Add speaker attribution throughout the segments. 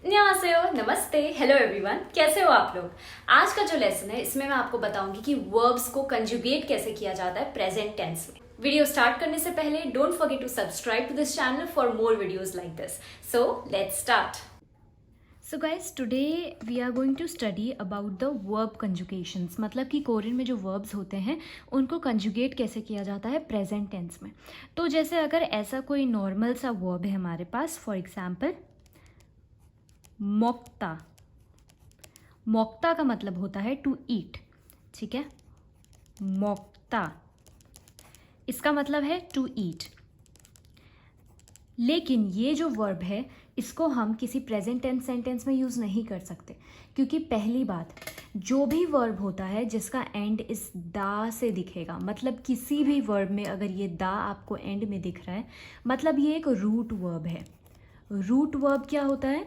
Speaker 1: अन्यवासेयो, नमस्ते, hello everyone, कैसे हो आप लोग। आज का जो लेसन है इसमें मैं आपको बताऊंगी कि वर्ब्स को कंजुगेट कैसे किया जाता है प्रेजेंट टेंस में। वीडियो स्टार्ट करने से पहले don't forget to subscribe to this channel for more videos like this. So let's start. So guys today we are going to study about the verb conjugations, मतलब कि Korean में जो verbs होते हैं उनको कंजुगेट कैसे किया जाता है प्रेजेंट टेंस में। तो जैसे अगर ऐसा कोई नॉर्मल सा वर्ब है हमारे पास, फॉर एग्जाम्पल मोक्ता। मोक्ता का मतलब होता है टू ईट, ठीक है। मोक्ता इसका मतलब है टू ईट। लेकिन ये जो वर्ब है इसको हम किसी प्रेजेंट टेंस सेंटेंस में यूज़ नहीं कर सकते, क्योंकि पहली बात, जो भी वर्ब होता है जिसका एंड इस दा से दिखेगा, मतलब किसी भी वर्ब में अगर ये दा आपको एंड में दिख रहा है, मतलब ये एक रूट वर्ब है। रूट वर्ब क्या होता है?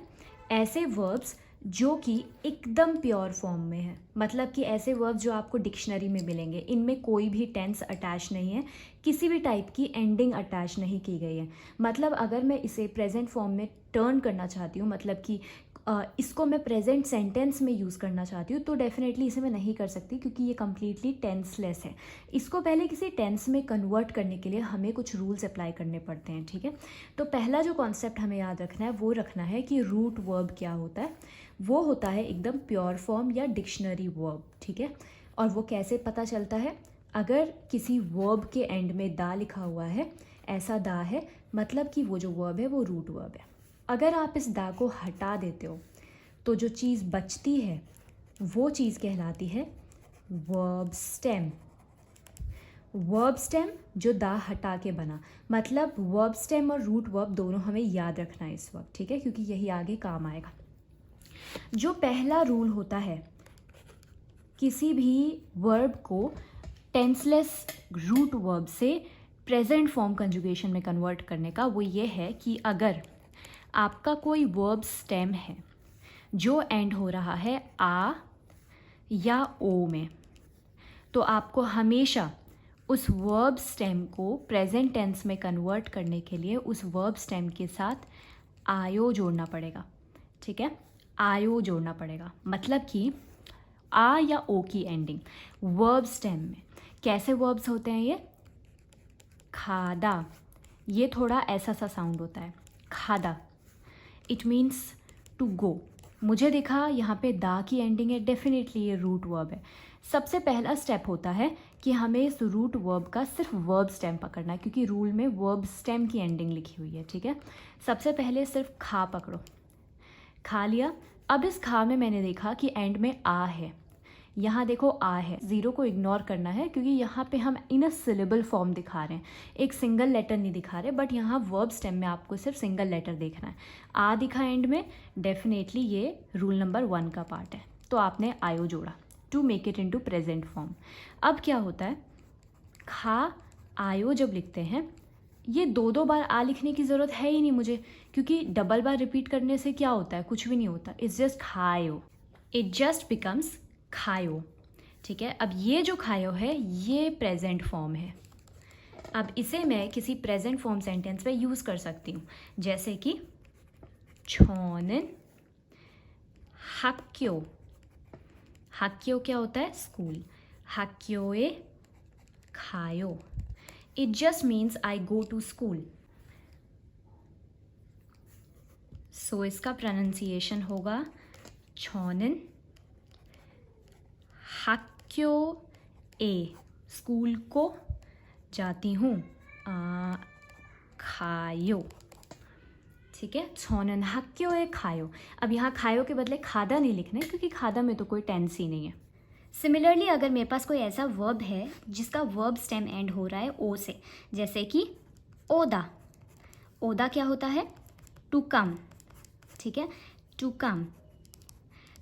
Speaker 1: ऐसे वर्ब्स जो कि एकदम प्योर फॉर्म में है, मतलब कि ऐसे वर्ब जो आपको डिक्शनरी में मिलेंगे, इनमें कोई भी टेंस अटैच नहीं है, किसी भी टाइप की एंडिंग अटैच नहीं की गई है। मतलब अगर मैं इसे प्रेजेंट फॉर्म में टर्न करना चाहती हूँ, मतलब कि इसको मैं प्रेजेंट सेंटेंस में यूज़ करना चाहती हूँ, तो डेफिनेटली इसे मैं नहीं कर सकती, क्योंकि ये कम्प्लीटली टेंसलेस है। इसको पहले किसी टेंस में कन्वर्ट करने के लिए हमें कुछ रूल्स अप्लाई करने पड़ते हैं, ठीक है। तो पहला जो कॉन्सेप्ट हमें याद रखना है वो रखना है कि रूट वर्ब क्या होता है। वो होता है एकदम प्योर फॉर्म या डिक्शनरी वर्ब, ठीक है। और वो कैसे पता चलता है? अगर किसी वर्ब के एंड में दा लिखा हुआ है, ऐसा दा है, मतलब कि वो जो वर्ब है वो रूट वर्ब है। अगर आप इस दा को हटा देते हो तो जो चीज़ बचती है वो चीज़ कहलाती है वर्ब स्टेम। वर्ब स्टेम जो दा हटा के बना, मतलब वर्ब स्टेम और रूट वर्ब दोनों हमें याद रखना है इस वक्त, ठीक है, क्योंकि यही आगे काम आएगा। जो पहला रूल होता है किसी भी वर्ब को टेंसलेस रूट वर्ब से प्रेजेंट फॉर्म कंजुगेशन में कन्वर्ट करने का, वो ये है कि अगर आपका कोई वर्ब स्टेम है जो एंड हो रहा है आ या ओ में, तो आपको हमेशा उस वर्ब स्टेम को प्रेजेंट टेंस में कन्वर्ट करने के लिए उस वर्ब स्टेम के साथ आयो जोड़ना पड़ेगा, ठीक है। आयो जोड़ना पड़ेगा, मतलब कि आ या ओ की एंडिंग वर्ब स्टेम में। कैसे वर्ब्स होते हैं ये? खादा, ये थोड़ा ऐसा सा साउंड होता है, खादा। It means to go. मुझे दिखा यहाँ पे दा की एंडिंग है, डेफिनेटली ये रूट वर्ब है। सबसे पहला स्टेप होता है कि हमें इस रूट वर्ब का सिर्फ वर्ब स्टेम पकड़ना है, क्योंकि रूल में वर्ब स्टेम की एंडिंग लिखी हुई है, ठीक है। सबसे पहले सिर्फ खा पकड़ो, खा लिया। अब इस खा में मैंने देखा कि एंड में आ है, यहाँ देखो आ है, ज़ीरो को इग्नोर करना है, क्योंकि यहाँ पे हम इन अ सिलेबल फॉर्म दिखा रहे हैं, एक सिंगल लेटर नहीं दिखा रहे, बट यहाँ वर्ब स्टेम में आपको सिर्फ सिंगल लेटर देखना है। आ दिखा एंड में, डेफिनेटली ये रूल नंबर 1 का पार्ट है, तो आपने आयो जोड़ा to make it into present form. अब क्या होता है, खा आयो जब लिखते हैं, ये दो दो बार आ लिखने की ज़रूरत है ही नहीं मुझे, क्योंकि डबल बार रिपीट करने से क्या होता है? कुछ भी नहीं होता। इट्स जस्ट खायो, इट जस्ट बिकम्स खायो, ठीक है। अब ये जो खायो है ये प्रेजेंट फॉर्म है। अब इसे मैं किसी प्रेजेंट फॉर्म सेंटेंस में यूज़ कर सकती हूँ, जैसे कि छोनन हाक्यो। हाक्यो क्या होता है? स्कूल। हाक्योए खायो, it just means I go to school. So इसका प्रोनाउंसिएशन होगा छोनन हाक्यो ए, स्कूल को जाती हूँ, खायो, ठीक है। छोनन हाक्यो ए खायो। अब यहाँ खायो के बदले खादा नहीं लिखना है, क्योंकि खादा में तो कोई टेंस ही नहीं है। सिमिलरली अगर मेरे पास कोई ऐसा वर्ब है जिसका वर्ब स्टेम एंड हो रहा है ओ से, जैसे कि ओदा। ओदा क्या होता है? टू कम, ठीक है, टू कम।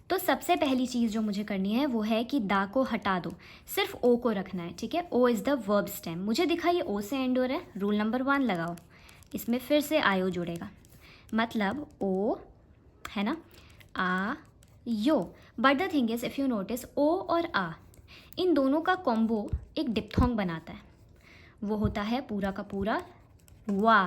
Speaker 1: तो सबसे पहली चीज़ जो मुझे करनी है वो है कि दा को हटा दो, सिर्फ ओ को रखना है, ठीक है। O is the verb stem. मुझे दिखा ये ओ से एंड हो रहा है, रूल नंबर 1 लगाओ, इसमें फिर से आयो जुड़ेगा, मतलब ओ है ना, आ यो। But the thing is, if you notice, ओ और आ इन दोनों का कॉम्बो एक डिप्थोंग बनाता है, वो होता है पूरा का पूरा वा।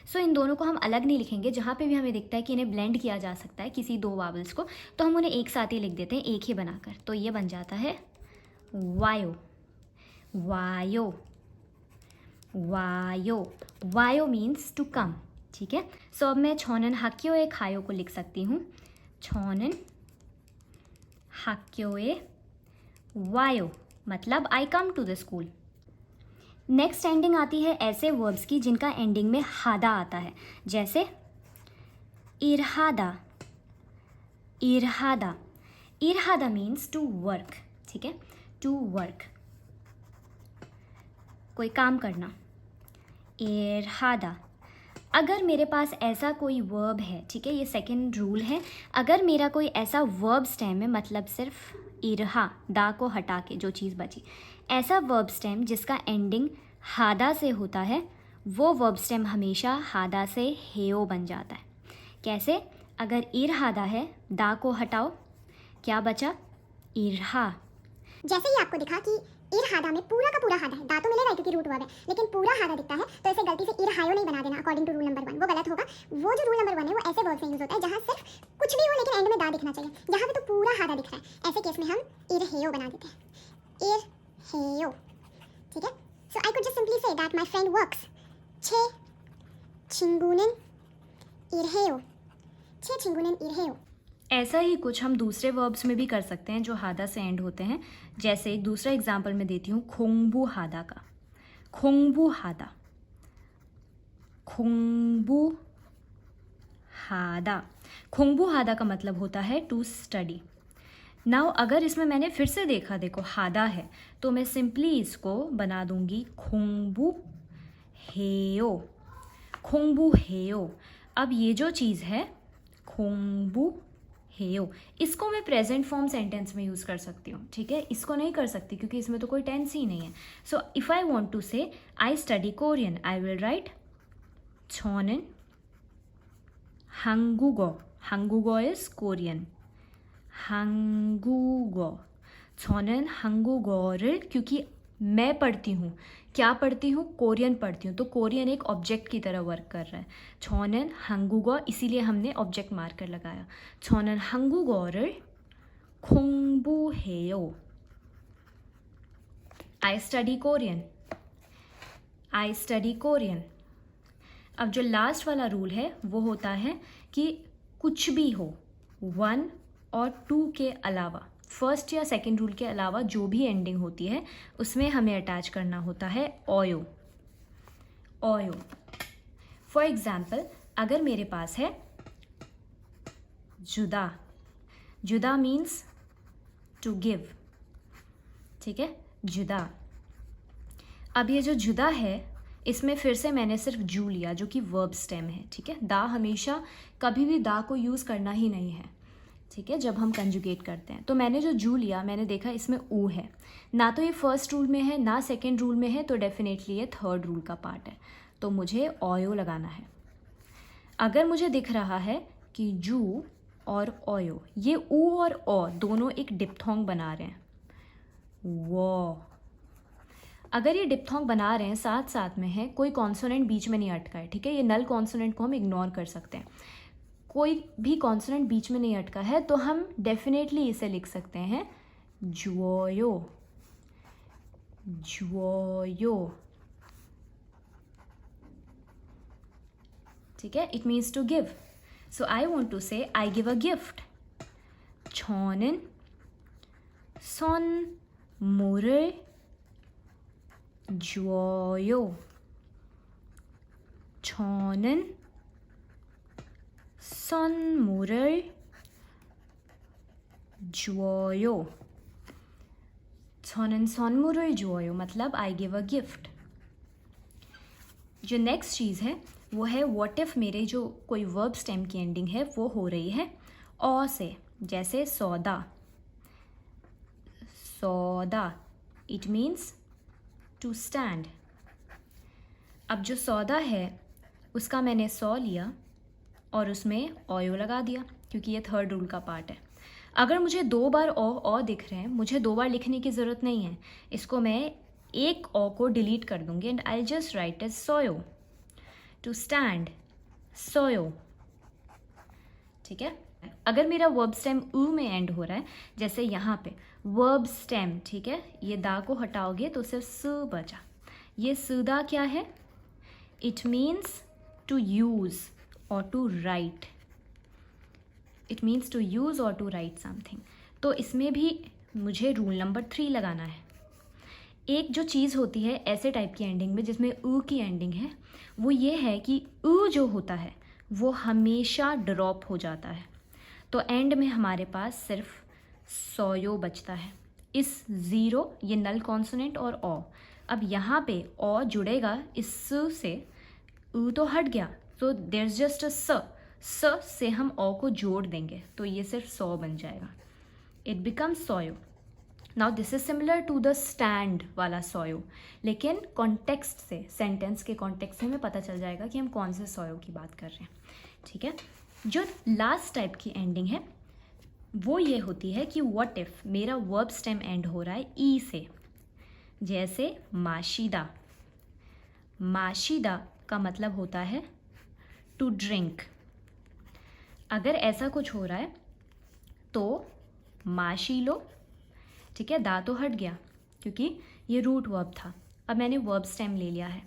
Speaker 1: सो इन दोनों को हम अलग नहीं लिखेंगे, जहाँ पे भी हमें दिखता है कि इन्हें ब्लेंड किया जा सकता है किसी दो वावल्स को, तो हम उन्हें एक साथ ही लिख देते हैं, एक ही बनाकर। तो ये बन जाता है वायो, वायो, वायो। वायो मीन्स टू कम, ठीक है। सो अब मैं छोनन हाक्योए खायो को लिख सकती हूँ, छोनन हाक्योए वायो, मतलब I come to the school. Next ending आती है ऐसे वर्ब्स की जिनका एंडिंग में हादा आता है, जैसे इरहादा, इरहादा। इरहादा मीन्स टू वर्क, ठीक है, टू वर्क, कोई काम करना। इरहादा। अगर मेरे पास ऐसा कोई वर्ब है, ठीक है, ये सेकंड रूल है, अगर मेरा कोई ऐसा वर्ब स्टेम है, मतलब सिर्फ इरहा, दा को हटा के जो चीज़ बची, ऐसा वर्ब स्टेम जिसका एंडिंग हादा से होता है, वो वर्ब स्टेम हमेशा हादा से हेयो बन जाता है। कैसे? अगर इरहादा है, दा को हटाओ, क्या बचा? इरहा।
Speaker 2: जैसे ही आपको दिखा कि इरहादा में पूरा का पूरा हादा है, दा तो मिलेगा क्योंकि रूट वर्ब है, लेकिन पूरा हादा दिखता है, तो इसे गलती से इरहायो नहीं बना देना अकॉर्डिंग टू रूल नंबर 1, वो गलत होगा। वो जो रूल नंबर 1 है वो ऐसे वर्ब से यूज होता है जहां सिर्फ कुछ भी हो लेकिन एंड में दा दिखना चाहिए, जहां पे तो पूरा हादा दिख रहा है, ऐसे केस में हम इरहेयो बना देते हैं, इरहेयो, ठीक है। So I could just simply say that my friend works छे 친구는 इरहेयो, छे 친구는 इरहेयो।
Speaker 1: ऐसा ही कुछ हम दूसरे वर्ब्स में भी कर सकते हैं जो हादा से एंड होते हैं। जैसे दूसरा एग्जांपल मैं देती हूँ खोंगबू हादा का, खोंगबू हादा, खोंगबू हादा। खोंगबू हादा का मतलब होता है टू स्टडी। नाउ अगर इसमें मैंने फिर से देखा, देखो हादा है, तो मैं सिंपली इसको बना दूंगी खोंगबू हेयो, खोंगबू हेयो। अब ये जो चीज़ है खोंगबू हेयो, इसको मैं प्रेजेंट फॉर्म सेंटेंस में यूज़ कर सकती हूँ, ठीक है। इसको नहीं कर सकती क्योंकि इसमें तो कोई टेंस ही नहीं है। So if I want to say I study Korean, I will write 저는 한국어, 한국어 is Korean, 한국어। 저는 한국어를, क्योंकि मैं पढ़ती हूँ, क्या पढ़ती हूँ? कोरियन पढ़ती हूँ, तो कोरियन एक ऑब्जेक्ट की तरह वर्क कर रहा है। 저는 한국어, इसीलिए हमने ऑब्जेक्ट मार्कर लगाया। 저는 한국어를 공부해요। I study Korean, I study Korean। अब जो लास्ट वाला रूल है वो होता है कि कुछ भी हो 1 और 2 के अलावा, फर्स्ट या सेकंड रूल के अलावा जो भी एंडिंग होती है उसमें हमें अटैच करना होता है ओयो, ओयो। फॉर एग्जाम्पल अगर मेरे पास है जुदा, जुदा मीन्स टू गिव, ठीक है, जुदा। अब ये जो जुदा है इसमें फिर से मैंने सिर्फ जू लिया जो कि वर्ब स्टेम है, ठीक है। दा हमेशा कभी भी दा को यूज़ करना ही नहीं है, ठीक है, जब हम कंजुगेट करते हैं। तो मैंने जो जू लिया, मैंने देखा इसमें ऊ है, ना तो ये फर्स्ट रूल में है ना सेकंड रूल में है, तो डेफिनेटली ये थर्ड रूल का पार्ट है, तो मुझे ओयो लगाना है। अगर मुझे दिख रहा है कि जू और ओयो, ये ऊ और ओ दोनों एक डिप्थोंग बना रहे हैं, वो अगर ये डिप्थोंग बना रहे हैं, साथ साथ में है, कोई कॉन्सोनेंट बीच में नहीं अटका है, ठीक है, ये नल कॉन्सोनेंट को हम इग्नोर कर सकते हैं। कोई भी कॉन्सोनेंट बीच में नहीं अटका है तो हम डेफिनेटली इसे लिख सकते हैं जुओयो, जुओयो, ठीक है। It means to give. So I want to say I give a gift. 저는 선물을 줘요, 저는 선물을 줘요, 저는 선물을 줘요 मतलब आई गिव अ गिफ्ट। जो नेक्स्ट चीज़ है वो है व्हाट इफ़ मेरे जो कोई वर्ब स्टेम की एंडिंग है वो हो रही है ओ से, जैसे सौदा, सौदा, इट मीन्स टू स्टैंड। अब जो सौदा है उसका मैंने सौ लिया और उसमें ओयो लगा दिया क्योंकि ये थर्ड रूल का पार्ट है। अगर मुझे 2 बार ओ दिख रहे हैं, मुझे 2 बार लिखने की ज़रूरत नहीं है, इसको मैं एक ओ को डिलीट कर दूंगी and I just write as सोयो, टू स्टैंड, सोयो। ठीक है, अगर मेरा वर्ब स्टेम ऊ में एंड हो रहा है, जैसे यहाँ पे वर्ब स्टेम, ठीक है, ये दा को हटाओगे तो सिर्फ स बचा। ये सुदा क्या है? इट मीन्स टू यूज और to write. It means to use और टू राइट समथिंग। तो इसमें भी मुझे रूल नंबर 3 लगाना है। एक जो चीज़ होती है ऐसे टाइप की एंडिंग में जिसमें ऊ की एंडिंग है, वो ये है कि ऊ जो होता है वो हमेशा ड्रॉप हो जाता है। तो एंड में हमारे पास सिर्फ सोयो बचता है। इस ज़ीरो, ये नल कॉन्सोनेंट और ओ। अब यहाँ पे ओ जुड़ेगा इस स से, ऊ तो हट गया, तो देयर इज जस्ट अ स से हम ओ को जोड़ देंगे तो ये सिर्फ सो बन जाएगा। इट बिकम्स सोयो। Now this is similar to the stand वाला सोयो, लेकिन कॉन्टेक्स्ट से, सेंटेंस के कॉन्टेक्स्ट से हमें पता चल जाएगा कि हम कौन से सोयो की बात कर रहे हैं। ठीक है, जो लास्ट टाइप की एंडिंग है वो ये होती है कि व्हाट इफ मेरा वर्ब स्टेम एंड हो रहा है ई से, जैसे माशिदा। माशिदा का मतलब होता है टू ड्रिंक। अगर ऐसा कुछ हो रहा है तो माशी लो। ठीक है, दा तो हट गया क्योंकि ये रूट वर्ब था। अब मैंने वर्ब स्टेम ले लिया है,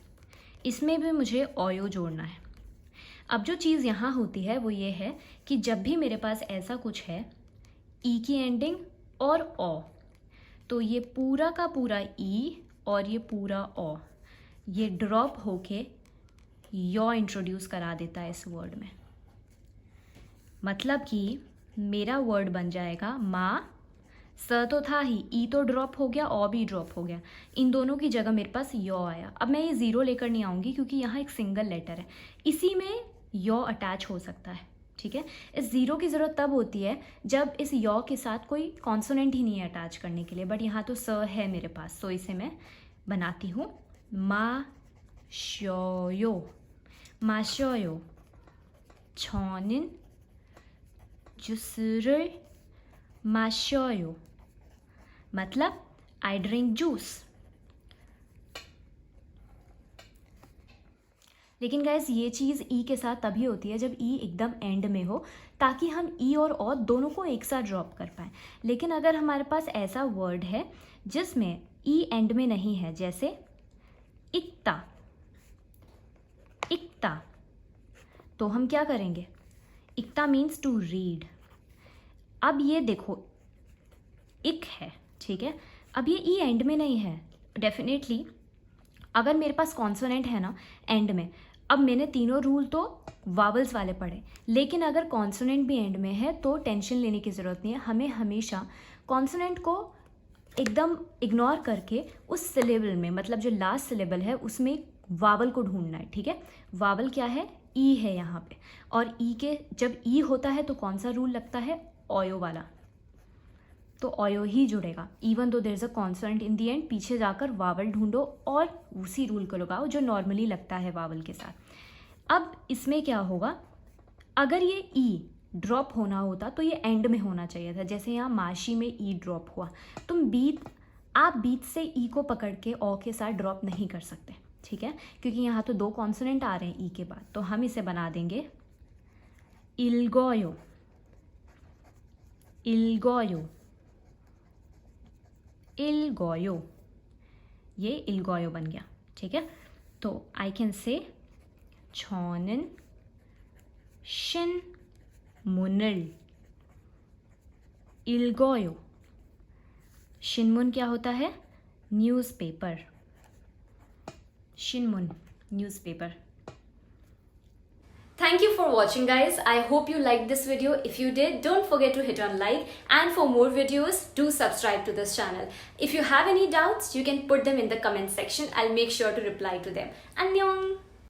Speaker 1: इसमें भी मुझे ओयो जोड़ना है। अब जो चीज़ यहाँ होती है वो ये है कि जब भी मेरे पास ऐसा कुछ है ई की एंडिंग और ओ, तो ये पूरा का पूरा ई और ये पूरा ओ, ये ड्रॉप होके यो इंट्रोड्यूस करा देता है इस वर्ड में। मतलब कि मेरा वर्ड बन जाएगा माँ। स तो था ही, ई तो ड्रॉप हो गया, ओ भी ड्रॉप हो गया, इन दोनों की जगह मेरे पास यो आया। अब मैं ये ज़ीरो लेकर नहीं आऊँगी क्योंकि यहाँ एक सिंगल लेटर है, इसी में यो अटैच हो सकता है। ठीक है, इस ज़ीरो की ज़रूरत तब होती है जब इस यो के साथ कोई कॉन्सोनेंट ही नहीं है अटैच करने के लिए, बट यहाँ तो स है मेरे पास, तो इसे मैं बनाती हूँ मा शोयो। माशोयो छौनिन जुसु를 마셔요, मतलब आई ड्रिंक जूस। लेकिन गाइस ये चीज़ ई के साथ तभी होती है जब ई एकदम एंड में हो, ताकि हम ई और ओ दोनों को एक साथ ड्रॉप कर पाएँ। लेकिन अगर हमारे पास ऐसा वर्ड है जिसमें ई एंड में नहीं है, जैसे इक्ता, इक्ता, तो हम क्या करेंगे? इक्ता मीन्स टू रीड। अब ये देखो इक है, ठीक है, अब ये ई एंड में नहीं है। डेफिनेटली अगर मेरे पास कॉन्सोनेंट है ना एंड में, अब मैंने तीनों रूल तो वावल्स वाले पढ़े, लेकिन अगर कॉन्सोनेंट भी एंड में है तो टेंशन लेने की ज़रूरत नहीं है। हमें हमेशा कॉन्सोनेंट को एकदम इग्नोर करके उस सिलेबल में, मतलब जो लास्ट सिलेबल है उसमें वावल को ढूंढना है। ठीक है, वावल क्या है? ई है यहाँ पे, और ई के जब ई होता है तो कौन सा रूल लगता है? ओयो वाला, तो ओयो ही जुड़ेगा। Even though there is a consonant in the end, पीछे जाकर वावल ढूंढो और उसी रूल को लगाओ जो नॉर्मली लगता है वावल के साथ। अब इसमें क्या होगा, अगर ये ई ड्रॉप होना होता तो ये एंड में होना चाहिए था, जैसे यहाँ माशी में ई ड्रॉप हुआ। आप बीच से ई को पकड़ के ओ के साथ ड्रॉप नहीं कर सकते, ठीक है, क्योंकि यहाँ तो दो कॉन्सोनेंट आ रहे हैं ई के बाद, तो हम इसे बना देंगे इल्गोयो, इल्गोयो, इल्गोयो, ये इल्गोयो बन गया। ठीक है, तो आई कैन से छोनन शिन मुनल इल्गोयो। शिनमुन क्या होता है? न्यूज़पेपर, शिनमुन newspaper. Thank you for watching, guys. I hope you liked this video. If you did, don't forget to hit on like, and for more videos do subscribe to this channel. If you have any doubts, you can put them in the comment section. I'll make sure to reply to them. Annyeong!